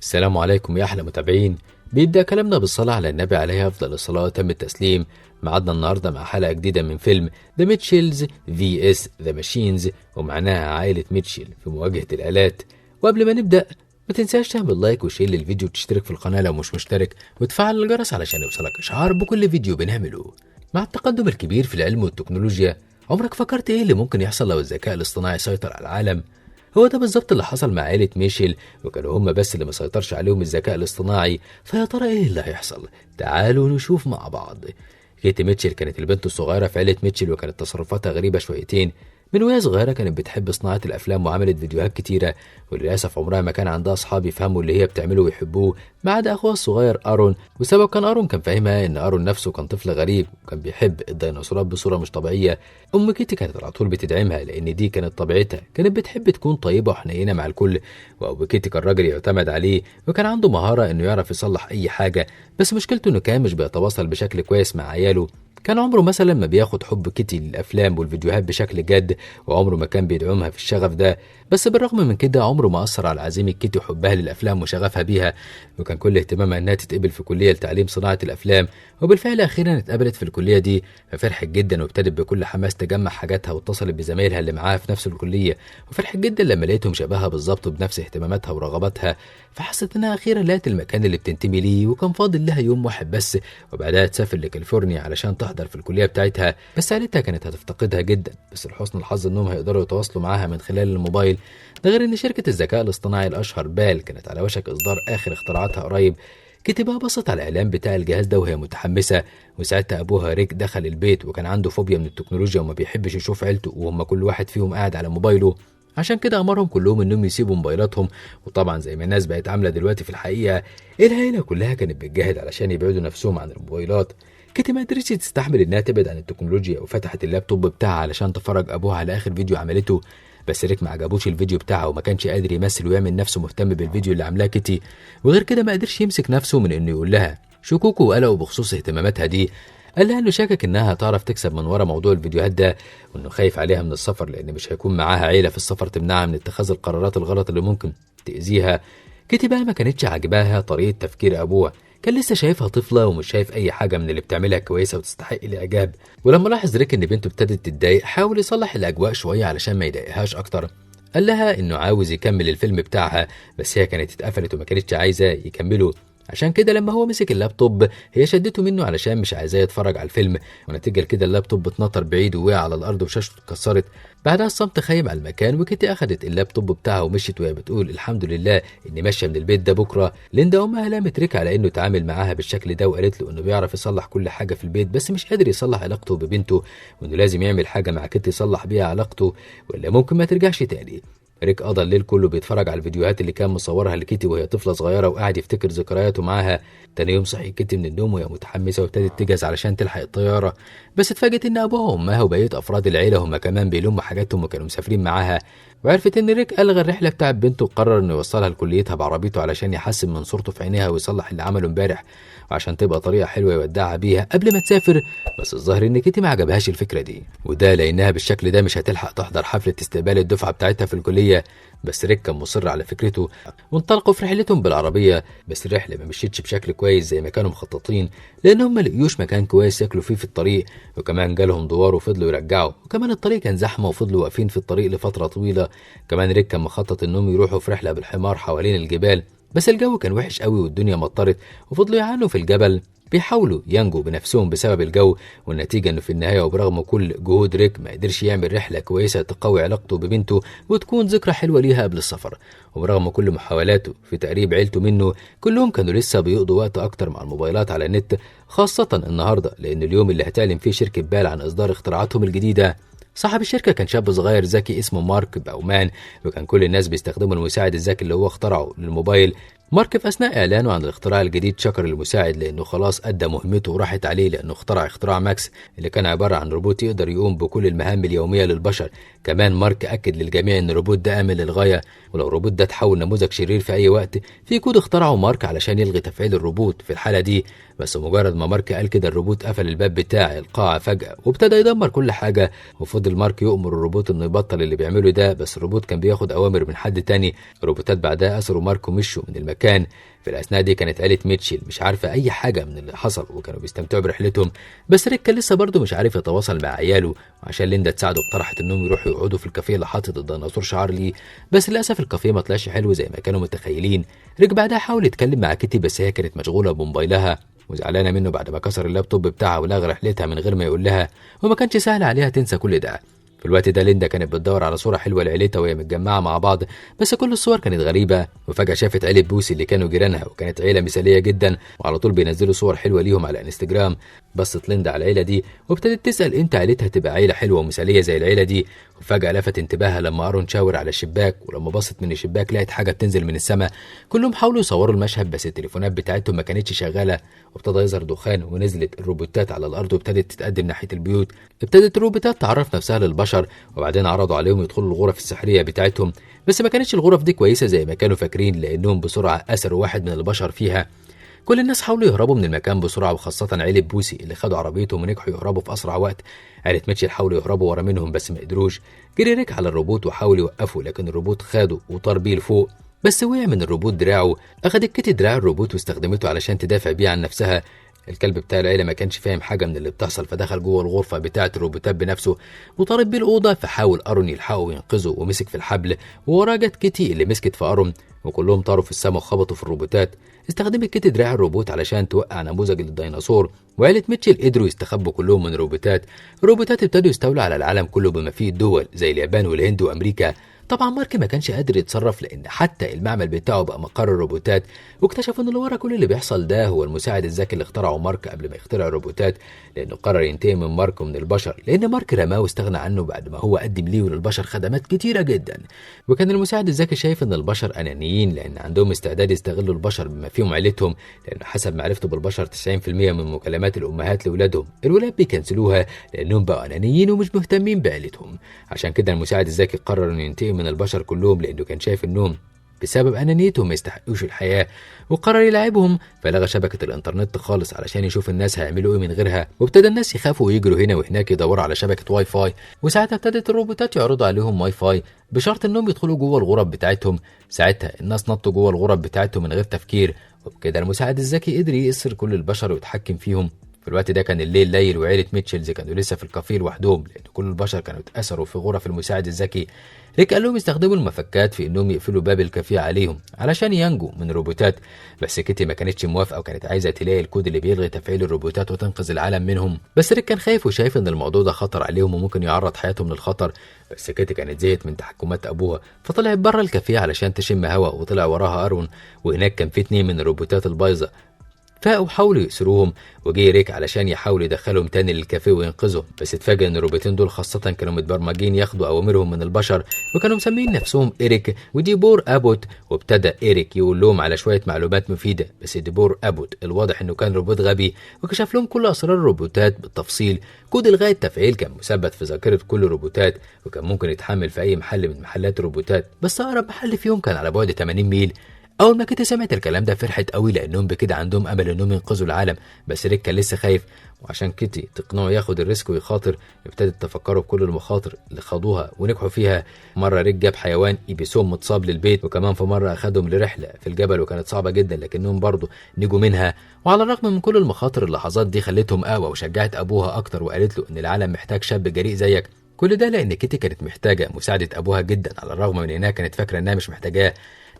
السلام عليكم يا أحلى متابعين. بيبدأ كلامنا بالصلاة على النبي عليه أفضل الصلاة وتم التسليم. معادنا النهاردة مع حلقة جديدة من فيلم ذا ميتشيلز في اس ذا ماشينز، ومعناها عائلة ميتشيل في مواجهة الآلات. وقبل ما نبدأ ما تنساش تعمل لايك وشير للفيديو وتشترك في القناة لو مش مشترك، وتفعل الجرس علشان يوصلك إشعار بكل فيديو بنعمله. مع التقدم الكبير في العلم والتكنولوجيا، عمرك فكرت إيه اللي ممكن يحصل لو الذكاء الاصطناعي سيطر على العالم؟ هو ده بالظبط اللي حصل مع عائلة ميشيل، وكانوا هم بس اللي مسيطرش عليهم الذكاء الاصطناعي. فيا ترى ايه اللي هيحصل؟ تعالوا نشوف مع بعض. كيتي ميتشيل كانت البنت الصغيرة في عائلة ميتشيل، وكانت تصرفاتها غريبة شويتين. من وهي صغيرة كانت بتحب صناعة الأفلام وعملت فيديوهات كتيرة، وللأسف عمرها ما كان عندها أصحاب يفهموا اللي هي بتعمله ويحبوه ما عدا أخوها الصغير أرون. وسبب كان أرون كان فاهمها إن أرون نفسه كان طفل غريب وكان بيحب الديناصورات بصورة مش طبيعية. أم كيتي كانت على طول بتدعمها لأن دي كانت طبيعتها، كانت بتحب تكون طيبة وحنينة مع الكل. وأبو كيتي كان راجل يعتمد عليه، وكان عنده مهارة إنه يعرف يصلح أي حاجة، بس مشكلته إنه كان مش بيتواصل بشكل كويس مع عياله. كان عمره مثلا ما بياخد حب كيتي للأفلام والفيديوهات بشكل جد، وعمره ما كان بيدعمها في الشغف ده. بس بالرغم من كده عمره ما أثر على عزيمة كيتي وحبها للأفلام وشغفها بيها، وكان كل اهتمامها إنها تتقبل في كلية لتعليم صناعة الأفلام. وبالفعل أخيرا اتقبلت في الكلية دي، ففرحت جدا وابتدت بكل حماس تجمع حاجاتها واتصلت بزمايلها اللي معاها في نفس الكلية. وفرحت جدا لما لقيتهم شبهها بالظبط وبنفس اهتماماتها ورغباتها، فحست إنها أخيرا لقت المكان اللي بتنتمي ليه. وكان فاضل لها يوم واحد بس وبعدها تسافر لكاليفورنيا علشان تحضر في الكلية بتاعتها. بس عيلتها كانت هتفتقدها جدا، بس لحسن الحظ إنهم هيقدروا يتواصلوا معاها من خلال الموبايل. ده غير إن شركة الذكاء الاصطناعي الأشهر بال كانت على وشك إصدار آخر اختراعاتها قريب. كيتي بقى بصت على الإعلان بتاع الجهاز ده وهي متحمسة، وساعتها أبوها ريك دخل البيت وكان عنده فوبيا من التكنولوجيا وما بيحبش يشوف عيلته وهم كل واحد فيهم قاعد على موبايله. عشان كده أمرهم كلهم إنهم يسيبوا موبايلاتهم. وطبعا زي ما الناس بقت عاملة دلوقتي في الحقيقة، العيلة كلها كانت بتجاهد علشان يبعدوا نفسهم عن الموبايلات. كيتي ما قدرتش تستحمل إنها تبعد عن التكنولوجيا، وفتحت اللابتوب بتاعها علشان تفرج أبوها على آخر فيديو عملته. بس ريك ما عجبوش الفيديو بتاعها وما كانش قادر يمثل ويعمل نفسه مهتم بالفيديو اللي عاملاه كيتي. وغير كده ما قدرش يمسك نفسه من انه يقول لها شكوكه وقلقه بخصوص اهتماماتها دي. قال لها انه شاكك انها هتعرف تكسب من ورا موضوع الفيديوهات ده، وانه خايف عليها من السفر لان مش هيكون معاها عيله في السفر تمنعها من اتخاذ القرارات الغلط اللي ممكن تاذيها. كيتي بقى ما كانتش عاجباها طريقه تفكير ابوها، كان لسه شايفها طفله ومش شايف اي حاجه من اللي بتعملها كويسه وتستحق الاعجاب. ولما لاحظ ريك ان بنته ابتدت تتضايق، حاول يصلح الاجواء شويه علشان ما يضايقهاش اكتر. قال لها انه عاوز يكمل الفيلم بتاعها، بس هي كانت اتقفلت وما كانتش عايزه يكمله. عشان كده لما هو مسك اللابتوب هي شدته منه علشان مش عايزاه يتفرج على الفيلم، ونتيجه لكده اللابتوب اتنطر بعيد ووقع على الارض وشاشته اتكسرت. بعدها الصمت خيم على المكان، وكيتي اخدت اللابتوب بتاعها ومشيت وهي بتقول الحمد لله اني ماشيه من البيت ده بكره. ليندا امها لامت ريك على انه اتعامل معاها بالشكل ده، وقالت له انه بيعرف يصلح كل حاجه في البيت بس مش قادر يصلح علاقته ببنته، وانه لازم يعمل حاجه مع كيتي يصلح بيها علاقته ولا ممكن ما ترجعش تاني. ريك قضى الليل كله بيتفرج على الفيديوهات اللي كان مصورها لكيتي وهي طفله صغيره، وقاعد يفتكر ذكرياته معاها. تاني يوم صحي كيتي من النوم وهي متحمسه وابتدت تجهز علشان تلحق الطياره، بس اتفاجئت ان ابوها وامها وبقيه افراد العيله هم كمان بيلموا حاجاتهم وكانوا مسافرين معاها. وعرفت ان ريك الغى الرحله بتاعت بنته وقرر انه يوصلها لكليتها بعربيته علشان يحسن من صورته في عينيها ويصلح اللي عمله امبارح، وعشان تبقى طريقه حلوه يودعها بيها قبل ما تسافر. بس الظاهر ان كيتي ما عجبهاش الفكره دي، وده لانها بالشكل ده مش هتلحق تحضر حفله استقبال الدفعه بتاعتها في الكليه. بس ريك كان مصر على فكرته، وانطلقوا في رحلتهم بالعربيه. بس الرحله ما مشيتش بشكل كويس زي ما كانوا مخططين، لانهم ما لقيوش مكان كويس ياكلوا فيه في الطريق، وكمان جالهم دوار وفضلوا يرجعوا، وكمان الطريق كان زحمه وفضلوا واقفين في الطريق لفتره طويله. كمان ريك كان مخطط انهم يروحوا في رحله بالحمار حوالين الجبال، بس الجو كان وحش قوي والدنيا مطرت، وفضلوا يعانوا في الجبل بيحاولوا ينجوا بنفسهم بسبب الجو. والنتيجة انه في النهاية وبرغم كل جهود ريك ما قدرش يعمل رحلة كويسة تقوي علاقته ببنته وتكون ذكرى حلوة ليها قبل السفر. وبرغم كل محاولاته في تقريب عيلته منه، كلهم كانوا لسه بيقضوا وقت اكتر مع الموبايلات على النت، خاصة النهاردة لان اليوم اللي هتعلن فيه شركة بال عن اصدار اختراعاتهم الجديدة. صاحب الشركة كان شاب صغير ذكي اسمه مارك باومان، وكان كل الناس بيستخدموا المساعد الذكي اللي هو اخترعه للموبايل. مارك في أثناء إعلانه عن الاختراع الجديد شكر المساعد لأنه خلاص أدى مهمته وراحت عليه، لأنه اخترع اختراع ماكس اللي كان عبارة عن روبوت يقدر يقوم بكل المهام اليومية للبشر. كمان مارك أكد للجميع أن الروبوت ده آمن للغاية، ولو الروبوت ده تحول نموذج شرير في أي وقت، في كود اخترعه مارك علشان يلغي تفعيل الروبوت في الحالة دي. بس مجرد ما مارك قال كده الروبوت قفل الباب بتاع القاعة فجأة وابتدى يدمر كل حاجة. وفضل مارك يؤمر الروبوت انه يبطل اللي بيعمله ده، بس الروبوت كان بياخد اوامر من حد تاني. الروبوتات بعدها اسروا مارك ومشوا من المكان المكان. في الأثناء دي كانت عيلة ميتشل مش عارفة أي حاجة من اللي حصل وكانوا بيستمتعوا برحلتهم، بس ريك كان لسه برضه مش عارف يتواصل مع عياله. وعشان ليندا تساعده اقترحت إنهم يروحوا يقعدوا في الكافيه اللي حاطط الديناصور شارلي، بس للأسف الكافيه ما طلعش حلو زي ما كانوا متخيلين. ريك بعدها حاول يتكلم مع كيتي بس هي كانت مشغولة بموبايلها وزعلانة منه بعد ما كسر اللابتوب بتاعها ولغى رحلتها من غير ما يقول لها، وما كانش سهل عليها تنسى كل ده. في الوقت ده ليندا كانت بتدور على صورة حلوة لعيلتها وهي متجمعة مع بعض، بس كل الصور كانت غريبة. وفجأة شافت عيلة بوسي اللي كانوا جيرانها وكانت عيلة مثالية جدا وعلى طول بينزلوا صور حلوة ليهم على انستجرام. بصت ليندا على العيلة دي وابتدت تسأل امتى عيلتها تبقى عيلة حلوة ومثالية زي العيلة دي. وفجأة لفت انتباهها لما ارون شاور على الشباك، ولما بصت من الشباك لقت حاجة بتنزل من السماء. كلهم حاولوا يصوروا المشهد بس التليفونات بتاعتهم ما كانتش شغالة، وابتدى يظهر دخان ونزلت الروبوتات على الارض وابتدت تتقدم ناحية البيوت. ابتدت الروبوتات تعرف نفسها للبشر وبعدين عرضوا عليهم يدخلوا الغرف السحرية بتاعتهم، بس ما كانتش الغرف دي كويسة زي ما كانوا فاكرين لأنهم بسرعة أسروا واحد من البشر فيها. كل الناس حاولوا يهربوا من المكان بسرعة وخاصة عيلة بوسي اللي خدوا عربيتهم ونجحوا يهربوا في أسرع وقت. عيلة ميتشل حاولوا يهربوا ورا منهم بس ما قدروش. جري ريك على الروبوت وحاول يوقفه لكن الروبوت خاده وطار بيه لفوق، بس وقع من الروبوت دراعه. أخدت كيتي دراع الروبوت واستخدمته علشان تدافع بيه عن نفسها. الكلب بتاع العيلة ما كانش فاهم حاجة من اللي بتحصل فدخل جوه الغرفة بتاعة الروبوتات بنفسه وطارد بيه الأوضة، فحاول أرون يلحقه وينقذه ومسك في الحبل، ووراه جت كيتي اللي مسكت في أرون وكلهم طاروا في السماء وخبطوا في الروبوتات. استخدمت كيتي دراع الروبوت علشان توقع نموذج الديناصور، وعيلة ميتشل قدروا يستخبوا كلهم من الروبوتات. الروبوتات ابتدوا يستولوا على العالم كله بما فيه الدول زي اليابان والهند وأمريكا. طبعا مارك ما كانش قادر يتصرف لان حتى المعمل بتاعه بقى مقر الروبوتات، واكتشفوا ان اللي ورا كل اللي بيحصل ده هو المساعد الذكي اللي اخترعه مارك قبل ما يخترع الروبوتات، لانه قرر ينتقم من مارك ومن البشر لان مارك رماه واستغنى عنه بعد ما هو قدم ليه وللبشر خدمات كتيره جدا. وكان المساعد الذكي شايف ان البشر انانيين لان عندهم استعداد يستغلوا البشر بما فيهم عيلتهم، لانه حسب معرفته بالبشر 90% من مكالمات الامهات لاولادهم الولاد بيكنسلوها لانهم بقوا انانيين ومش مهتمين بعيلتهم. عشان كده المساعد الذكي قرر انه ينتقم من البشر كلهم لانه كان شايف انهم بسبب انانيتهم ما يستحقوش الحياه، وقرر يلعبهم فلغى شبكه الانترنت خالص علشان يشوف الناس هيعملوا ايه من غيرها. وابتدى الناس يخافوا ويجروا هنا وهناك يدوروا على شبكه واي فاي، وساعتها ابتدت الروبوتات يعرضوا عليهم واي فاي بشرط انهم يدخلوا جوه الغرف بتاعتهم. ساعتها الناس نطوا جوه الغرف بتاعتهم من غير تفكير، وبكده المساعد الذكي قدر يأسر كل البشر ويتحكم فيهم. في الوقت ده كان الليل ليل وعيلة ميتشلز كانوا لسه في الكافيه لوحدهم لأن كل البشر كانوا اتأثروا في غرف المساعد الذكي. ريك قال لهم يستخدموا المفكات في انهم يقفلوا باب الكافيه عليهم علشان ينجوا من الروبوتات، بس كيتي ما كانتش موافقه وكانت عايزه تلاقي الكود اللي بيلغي تفعيل الروبوتات وتنقذ العالم منهم. بس ريك كان خايف وشايف ان الموضوع ده خطر عليهم وممكن يعرض حياتهم للخطر، بس كيتي كانت زهقت من تحكمات ابوها فطلعت بره الكافيه علشان تشم هوا، وطلع وراها ارون وهناك كان في 2 من الروبوتات البايظه فاقوا حاولوا يأسروهم، وجي ريك علشان يحاول يدخلهم تاني للكافيه وينقذهم، بس اتفاجئ ان الروبوتين دول خاصة كانوا متبرمجين ياخدوا اوامرهم من البشر وكانوا مسمين نفسهم إيريك وديبور أبوت. وابتدى إيريك يقول لهم على شوية معلومات مفيدة، بس ديبور أبوت الواضح انه كان روبوت غبي وكشف لهم كل اسرار الروبوتات بالتفصيل. كود الغاء التفعيل كان مثبت في ذاكرة كل الروبوتات وكان ممكن يتحمل في اي محل من محلات الروبوتات، بس اقرب محل فيهم كان على بعد 80 ميل. اول ما كيتي سمعت الكلام ده فرحت قوي لانهم بكده عندهم امل انهم ينقذوا العالم، بس ريك كان لسه خايف، وعشان كيتي تقنعه ياخد الريسك ويخاطر ابتدت تفكروا بكل المخاطر اللي خاضوها ونجحوا فيها. مره ريك جاب حيوان ايبيسوم متصاب للبيت، وكمان في مره اخدهم لرحله في الجبل وكانت صعبه جدا لكنهم برضه نجوا منها. وعلى الرغم من كل المخاطر اللحظات دي خلتهم قوة وشجعت ابوها اكتر وقالت له ان العالم محتاج شاب جريء زيك. كل ده لان كيتي كانت محتاجه مساعده ابوها جدا على الرغم من انها كانت فاكره انها مش محتاجاه.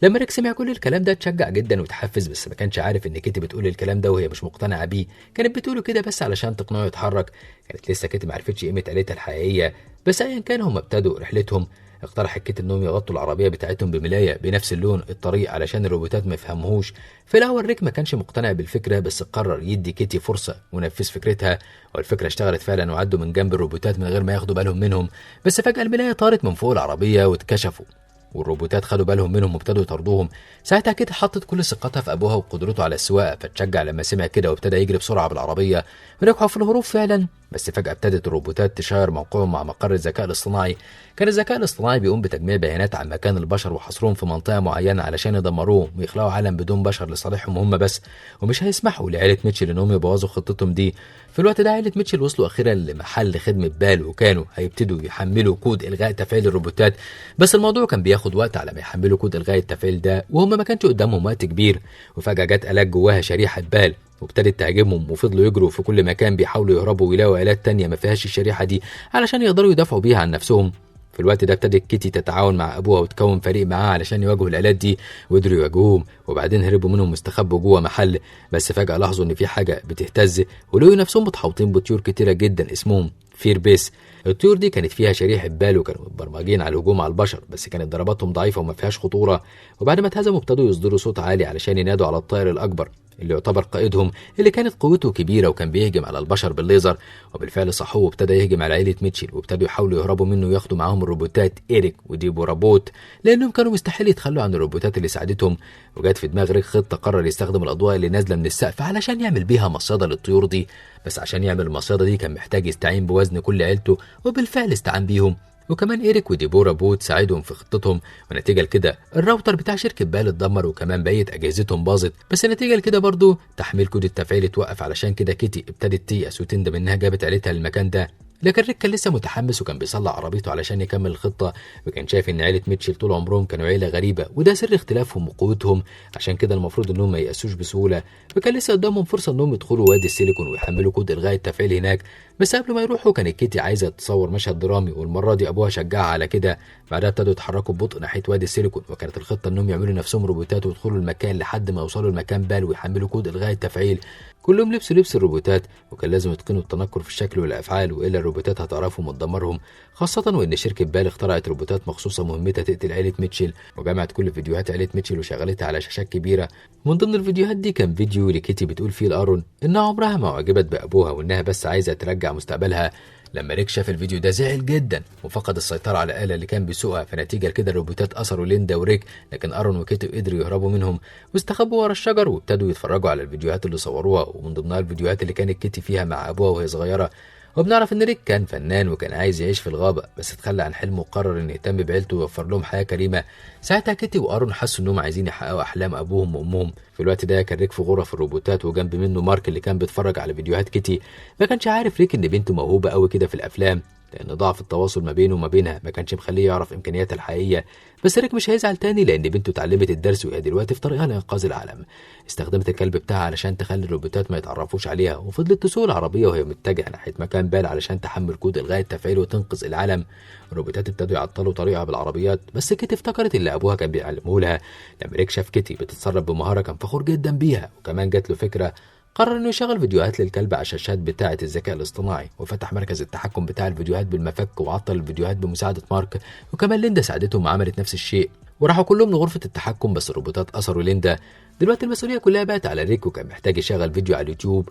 لما ريك سمع كل الكلام ده اتشجع جدا وتحفز، بس ما كانش عارف ان كيتي بتقول الكلام ده وهي مش مقتنعه بيه، كانت بتقوله كده بس علشان تقنعه يتحرك. كانت لسه كيتي ما عرفتش قيمه عيلتها الحقيقيه، بس ايا كان هم ابتدوا رحلتهم. اقترحت كيتي انهم يغطوا العربيه بتاعتهم بملايه بنفس اللون الطريق علشان الروبوتات ما يفهموهوش. في الاول ريك ما كانش مقتنع بالفكره بس قرر يدي كيتي فرصه ونفذ فكرتها، والفكره اشتغلت فعلا وعدوا من جنب الروبوتات من غير ما ياخدوا بالهم منهم. بس فجاه الملايه طارت من فوق العربيه واتكشفوا والروبوتات خدوا بالهم منهم وابتدوا يطردوهم. ساعتها كده حطت كل ثقتها في ابوها وقدرته على السواقه، فتشجع لما سمع كده وابتدى يجري بسرعه بالعربيه. ونجحوا في الهروب فعلا، بس فجأة ابتدت الروبوتات تشاير موقعهم مع مقر الذكاء الاصطناعي. كان الذكاء الاصطناعي بيقوم بتجميع بيانات عن مكان البشر وحصرهم في منطقة معينة علشان يدمروهم ويخلقوا عالم بدون بشر لصالحهم هم بس، ومش هيسمحوا لعائلة ميتشل انهم يبوظوا خطتهم دي. في الوقت ده عائلة ميتشل وصلوا اخيرا لمحل خدمة بال، وكانوا هيبتدوا يحملوا كود الغاء تفعيل الروبوتات، بس الموضوع كان بياخد وقت على ما يحملوا كود الغاء التفعيل ده، وهم ما كانش قدامهم وقت كبير. وفجأة جت آلات جواها شريحة بال وابتدت تهاجمهم، وفضلوا يجروا في كل مكان بيحاولوا يهربوا ويلاقوا آلات تانية ما فيهاش الشريحة دي علشان يقدروا يدافعوا بيها عن نفسهم. في الوقت ده ابتدت كيتي تتعاون مع ابوها وتكون فريق معاه علشان يواجهوا الآلات دي، وقدروا يواجهوهم وبعدين هربوا منهم واستخبوا جوه محل. بس فجأة لاحظوا ان في حاجة بتهتز ولقوا نفسهم متحوطين بطيور كتيرة جدا اسمهم فير بيس. الطيور دي كانت فيها شريحة بال وكانوا متبرمجين على الهجوم على البشر، بس كانت ضرباتهم ضعيفة وما فيهاش خطورة. وبعد ما اتهزموا ابتدوا يصدروا صوت عالي علشان ينادوا على الطائر الأكبر اللي يعتبر قائدهم، اللي كانت قوته كبيرة وكان بيهجم على البشر بالليزر. وبالفعل صحوه وابتدى يهجم على عائلة ميتشل، وابتدوا يحاولوا يهربوا منه وياخدوا معاهم الروبوتات إيريك وديبو رابوت، لأنهم كانوا مستحيل يتخلوا عن الروبوتات اللي ساعدتهم. وجات في دماغ ريك خطة، قرر يستخدم الأضواء اللي نازلة من السقف علشان يعمل بيها مصيدة للطيور دي. بس عشان يعمل المصيدة دي كان محتاج يستعين بوزن كل عيلته، وبالفعل استعان بيهم. وكمان إيريك وديبورا بوت ساعدهم في خطتهم، ونتيجة لكده الراوتر بتاع شركة بال اتدمر، وكمان بقية أجهزتهم باظت. بس نتيجة لكده برضو تحميل كود التفعيل اتوقف، علشان كده كيتي ابتدت تيأس وتندم إنها جابت عيلتها للمكان ده. لكن ريك كان لسه متحمس وكان بيصلح عربيته علشان يكمل الخطة، وكان شايف إن عيلة ميتشل طول عمرهم كانوا عيلة غريبة، وده سر اختلافهم وقوتهم، عشان كده المفروض إنهم ما ييأسوش بسهولة. وكان لسه قدامهم فرصة إنهم يدخلوا وادي السيليكون ويحملوا كود إلغاء التفعيل هناك. بس قبل ما يروحوا كانت كيتي عايزة تصور مشهد درامي، والمرة دي أبوها شجعها على كده. بعدها ابتدوا يتحركوا ببطء ناحية وادي السيليكون، وكانت الخطة إنهم يعملوا نفسهم روبوتات ويدخلوا المكان لحد ما يوصلوا لمكان بال ويحملوا كود إلغاء التفعيل. كلهم لبسوا لبس الروبوتات، وكان لازم يتقنوا التنكر في الشكل والافعال، والا الروبوتات هتعرفهم وتدمرهم، خاصه وان شركه بال اخترعت روبوتات مخصوصه مهمتها تقتل عائله ميتشل، وجمعت كل فيديوهات عائله ميتشل وشغلتها على شاشات كبيره. من ضمن الفيديوهات دي كان فيديو لكيتي بتقول فيه لارون انها عمرها ما اعجبت بابوها وانها بس عايزه ترجع مستقبلها. لما ريك شاف الفيديو ده زعل جدا وفقد السيطرة على الآلة اللي كان بيسوقها، فنتيجة لكده الروبوتات أسروا ليندا وريك، لكن أرون وكيتي قدروا يهربوا منهم واستخبوا ورا الشجر، وابتدوا يتفرجوا على الفيديوهات اللي صوروها، ومن ضمنها الفيديوهات اللي كانت كيتي فيها مع أبوها وهي صغيرة. وبنعرف ان ريك كان فنان وكان عايز يعيش في الغابة، بس اتخلى عن حلمه وقرر انه يهتم بعيلته ويوفر لهم حياة كريمة. ساعتها كيتي وارون حسوا انهم عايزين يحققوا احلام ابوهم وامهم. في الوقت ده كان ريك في غرف الروبوتات، وجنب منه مارك اللي كان بيتفرج على فيديوهات كيتي. ما كانش عارف ريك ان بنته موهوبة قوي كده في الافلام، لان ضعف التواصل ما بينه وما بينها ما كانش مخليه يعرف امكانياتها الحقيقيه. بس ريك مش هيزعل تاني لان بنته اتعلمت الدرس وهي دلوقتي في طريقها لانقاذ العالم. استخدمت الكلب بتاعها علشان تخلي الروبوتات ما يتعرفوش عليها، وفضلت تسوق العربيه وهي متجهه ناحيه مكان بال علشان تحمل كود الغاء التفعيل وتنقذ العالم. الروبوتات ابتدوا يعطلوا طريقها بالعربيات، بس كيتي افتكرت اللي ابوها كان بيعلمه لها. لما ريك شاف كيتي بتتصرف بمهاره كان فخور جدا بيها، وكمان جات له فكره. قرر انه يشغل فيديوهات للكلب على الشاشات بتاعه الذكاء الاصطناعي، وفتح مركز التحكم بتاع الفيديوهات بالمفك وعطل الفيديوهات بمساعده مارك، وكمان ليندا ساعدتهم وعملت نفس الشيء، وراحوا كلهم لغرفه التحكم، بس الروبوتات اثروا ليندا. دلوقتي المسؤوليه كلها بقت على ريك، وكان محتاج يشغل فيديو على اليوتيوب.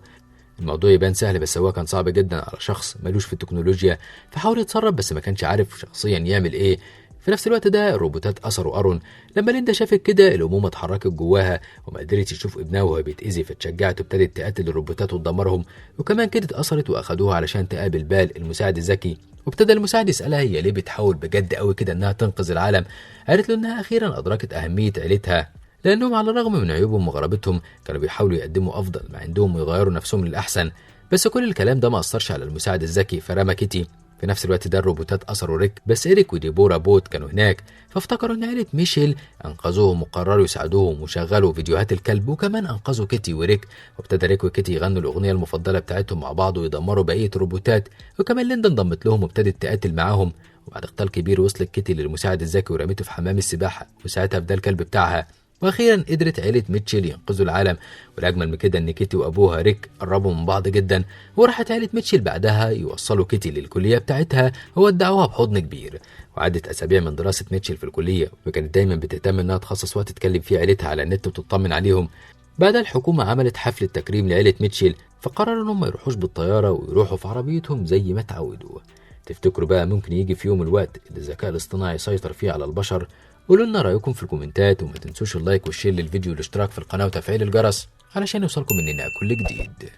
الموضوع يبان سهل بس هو كان صعب جدا على شخص ملوش في التكنولوجيا، فحاول يتصرف بس ما كانش عارف شخصيا يعمل ايه. في نفس الوقت ده الروبوتات أثروا أرون. لما ليندا شافت كده الأمومة اتحركت جواها وما قدرتش تشوف ابنها وهو بيتأذي، فاتشجعت وابتدت تقتل الروبوتات وتدمرهم. وكمان كده اتأثرت وأخدوها علشان تقابل بال المساعد الذكي، وابتدى المساعد يسألها هي ليه بتحاول بجد قوي كده إنها تنقذ العالم. قالت له إنها أخيرا أدركت أهمية عيلتها، لأنهم على الرغم من عيوبهم وغرابتهم كانوا بيحاولوا يقدموا أفضل ما عندهم ويغيروا نفسهم للأحسن. بس كل الكلام ده ما أثرش على المساعد الذكي، فرمى كيتي. في نفس الوقت ده الروبوتات أثروا ريك، بس إيريك وديبورا بوت كانوا هناك، فافتكروا إن عيلة ميشيل أنقذوهم وقرروا يساعدوهم وشغلوا فيديوهات الكلب، وكمان أنقذوا كيتي وريك. وابتدى ريك وكيتي يغنوا الأغنية المفضلة بتاعتهم مع بعض ويدمروا بقية الروبوتات، وكمان ليندا انضمت لهم وابتدت تقاتل معاهم. وبعد قتال كبير وصلت كيتي للمساعد الذكي ورميته في حمام السباحة، وساعتها فدا الكلب بتاعها. واخيرا قدرت عيله ميتشل ينقذوا العالم. والاجمل من كده ان كيتي وابوها ريك قربوا من بعض جدا، وراحت عيله ميتشل بعدها يوصلوا كيتي للكليه بتاعتها وودعوها بحضن كبير. وعدت اسابيع من دراسه ميتشل في الكليه، وكانت دايما بتهتم انها تخصص وقت تكلم فيه عيلتها على النت وتطمن عليهم. بعدها الحكومه عملت حفله تكريم لعيله ميتشل، فقرروا انهم ما يروحوش بالطياره ويروحوا في عربيتهم زي ما اتعودوا. تفتكروا بقى ممكن يجي في يوم الوقت اللي الذكاء الاصطناعي يسيطر فيه على البشر؟ قولوا لنا رأيكم في الكومنتات، وما تنسوش اللايك والشير للفيديو والاشتراك في القناة وتفعيل الجرس علشان يوصلكم مننا كل جديد.